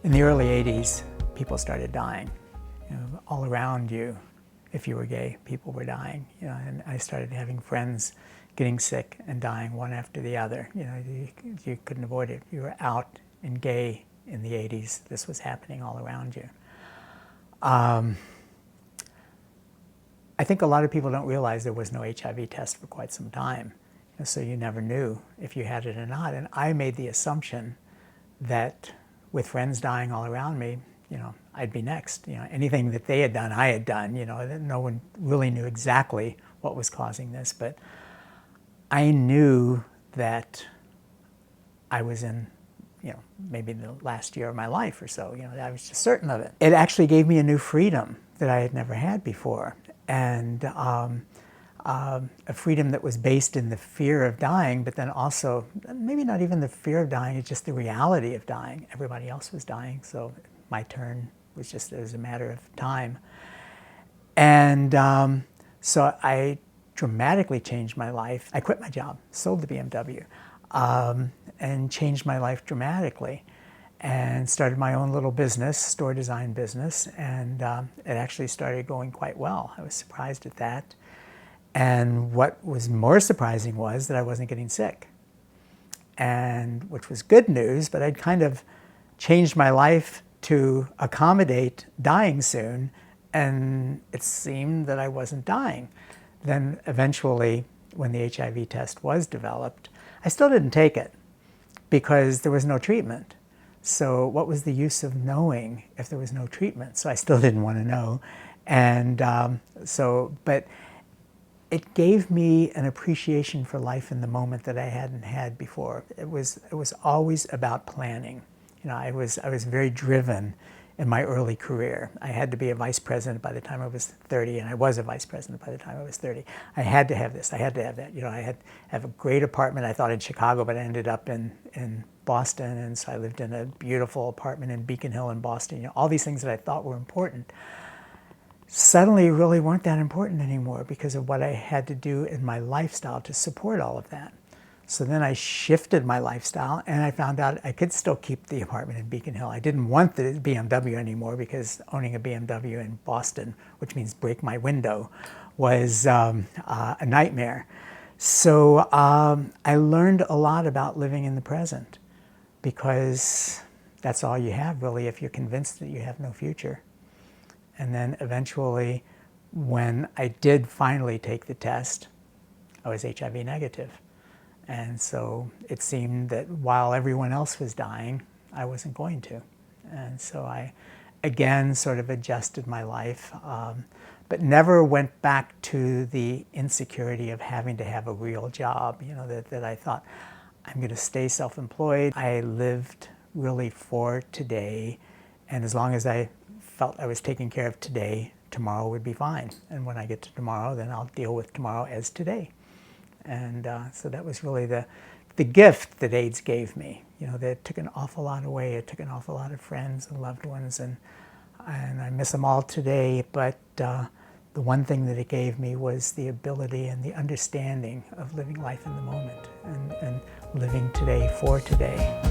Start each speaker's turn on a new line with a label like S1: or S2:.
S1: In the early 80s, people started dying. All around you, if you were gay, people were dying. And I started having friends getting sick and dying one after the other. You couldn't avoid it. You were out and gay in the 80s. This was happening all around you. I think a lot of people don't realize there was no HIV test for quite some time. So you never knew if you had it or not. And I made the assumption that with friends dying all around me, I'd be next. Anything that they had done, I had done. No one really knew exactly what was causing this, but I knew that I was in, maybe the last year of my life or so. I was just certain of it. It actually gave me a new freedom that I had never had before, and a freedom that was based in the fear of dying, but then also maybe not even the fear of dying, it's just the reality of dying. Everybody else was dying, so my turn was just, it was a matter of time. And so I dramatically changed my life. I quit my job, sold the BMW, and changed my life dramatically, and started my own little business, store design business, and it actually started going quite well. I was surprised at that. And what was more surprising was that I wasn't getting sick, and which was good news, but I'd kind of changed my life to accommodate dying soon, and it seemed that I wasn't dying. Then eventually, when the HIV test was developed, I still didn't take it because there was no treatment. So what was the use of knowing if there was no treatment? So I still didn't want to know. And but it gave me an appreciation for life in the moment that I hadn't had before. It was always about planning. I was very driven in my early career. I had to be a vice president by the time I was 30, and I was a vice president by the time I was 30. I had to have this, I had to have that. I had to have a great apartment, I thought in Chicago, but I ended up in Boston, and so I lived in a beautiful apartment in Beacon Hill in Boston. All these things that I thought were important suddenly really weren't that important anymore because of what I had to do in my lifestyle to support all of that. So then I shifted my lifestyle, and I found out I could still keep the apartment in Beacon Hill. I didn't want the BMW anymore because owning a BMW in Boston, which means break my window, was a nightmare. So I learned a lot about living in the present, because that's all you have really if you're convinced that you have no future. And then eventually, when I did finally take the test, I was HIV negative. And so it seemed that while everyone else was dying, I wasn't going to. And so I, again, sort of adjusted my life, but never went back to the insecurity of having to have a real job, that I thought, I'm going to stay self-employed. I lived really for today, and as long as I felt I was taking care of today, tomorrow would be fine. And when I get to tomorrow, then I'll deal with tomorrow as today. And so that was really the gift that AIDS gave me. That took an awful lot away. It took an awful lot of friends and loved ones, and I miss them all today. But the one thing that it gave me was the ability and the understanding of living life in the moment and living today for today.